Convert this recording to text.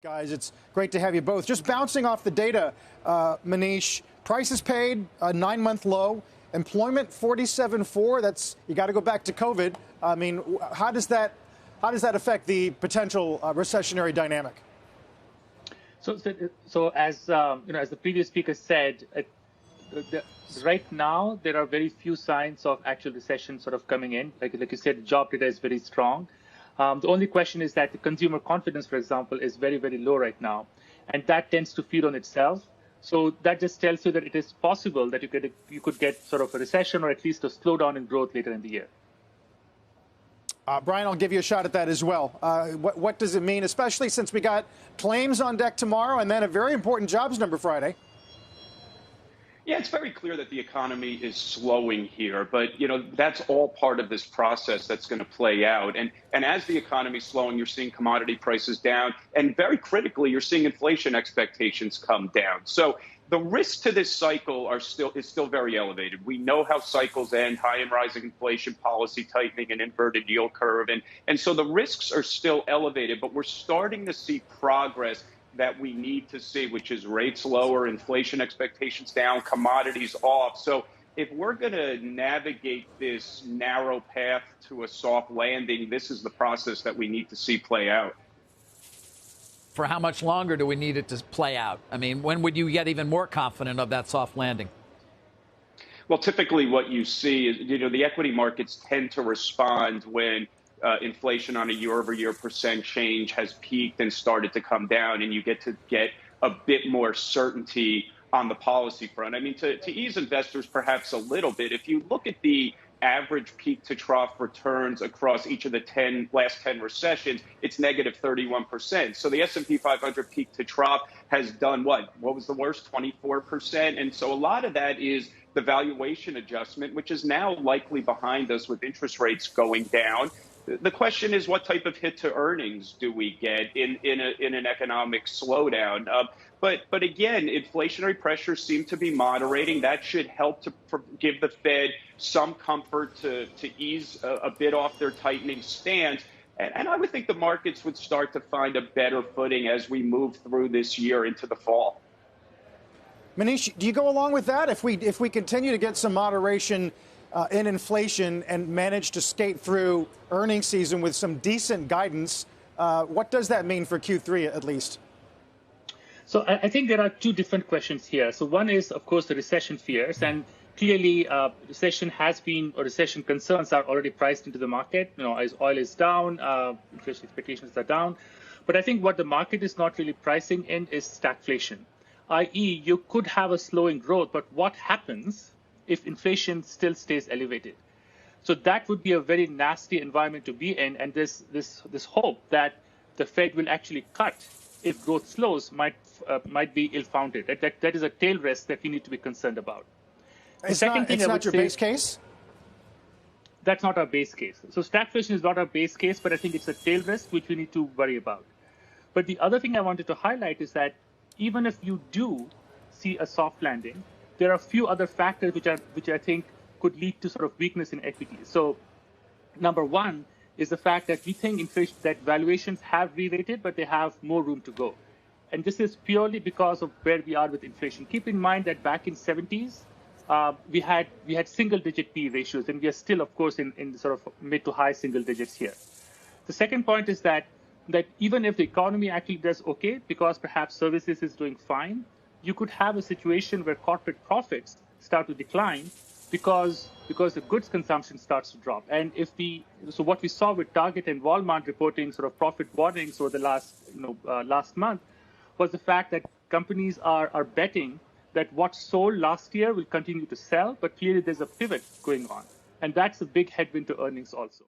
Guys, it's great to have you both. Just bouncing off the data, Manish, prices paid, a 9-month low, employment 47.4. That's, you got to go back to COVID. I mean, how does that affect the potential recessionary dynamic? So as as the previous speaker said, right now there are very few signs of actual recession sort of coming in. Like you said, job data is very strong. The only question is that the consumer confidence, for example, is very, very low right now, and that tends to feed on itself. So that just tells you that it is possible that you could get sort of a recession or at least a slowdown in growth later in the year. Brian, I'll give you a shot at that as well. What does it mean, especially since we got claims on deck tomorrow and then a very important jobs number Friday? Yeah, it's very clear that the economy is slowing here, but that's all part of this process that's going to play out. And as the economy is slowing, you're seeing commodity prices down, and very critically, you're seeing inflation expectations come down. So the risk to this cycle is still very elevated. We know how cycles end: high and rising inflation, policy tightening, and inverted yield curve, and so the risks are still elevated. But we're starting to see progress that we need to see, which is rates lower, inflation expectations down, commodities off. So if we're going to navigate this narrow path to a soft landing, this is the process that we need to see play out. For how much longer do we need it to play out? I mean, when would you get even more confident of that soft landing? Well, typically what you see is, the equity markets tend to respond when inflation on a year-over-year percent change has peaked and started to come down, and you get a bit more certainty on the policy front. I mean, to ease investors perhaps a little bit, if you look at the average peak-to-trough returns across each of the last 10 recessions, it's negative 31%. So the S&P 500 peak-to-trough has done what was the worst? 24%. And so a lot of that is the valuation adjustment, which is now likely behind us with interest rates going down. The question is, what type of hit to earnings do we get in an economic slowdown? But again, inflationary pressures seem to be moderating. That should help to give the Fed some comfort to ease a bit off their tightening stance. And I would think the markets would start to find a better footing as we move through this year into the fall. Manish, do you go along with that? If we continue to get some moderation in inflation and manage to skate through earnings season with some decent guidance, what does that mean for Q3 at least? So I think there are two different questions here. So one is, of course, the recession fears, and clearly recession concerns are already priced into the market. As oil is down, inflation expectations are down. But I think what the market is not really pricing in is stagflation, i.e. you could have a slowing growth, but what happens if inflation still stays elevated? So that would be a very nasty environment to be in, and this hope that the Fed will actually cut if growth slows might be ill-founded. That is a tail risk that we need to be concerned about. It's not your base case? That's not our base case. So stagflation is not our base case, but I think it's a tail risk which we need to worry about. But the other thing I wanted to highlight is that even if you do see a soft landing, there are a few other factors which I think could lead to sort of weakness in equities. So number one is the fact that we think that valuations have re-rated, but they have more room to go. And this is purely because of where we are with inflation. Keep in mind that back in 70s, we had single-digit P ratios, and we are still, of course, in sort of mid to high single digits here. The second point is that even if the economy actually does okay, because perhaps services is doing fine, you could have a situation where corporate profits start to decline because the goods consumption starts to drop. And so what we saw with Target and Walmart reporting sort of profit warnings over the last month was the fact that companies are betting that what sold last year will continue to sell, but clearly there's a pivot going on. And that's a big headwind to earnings also.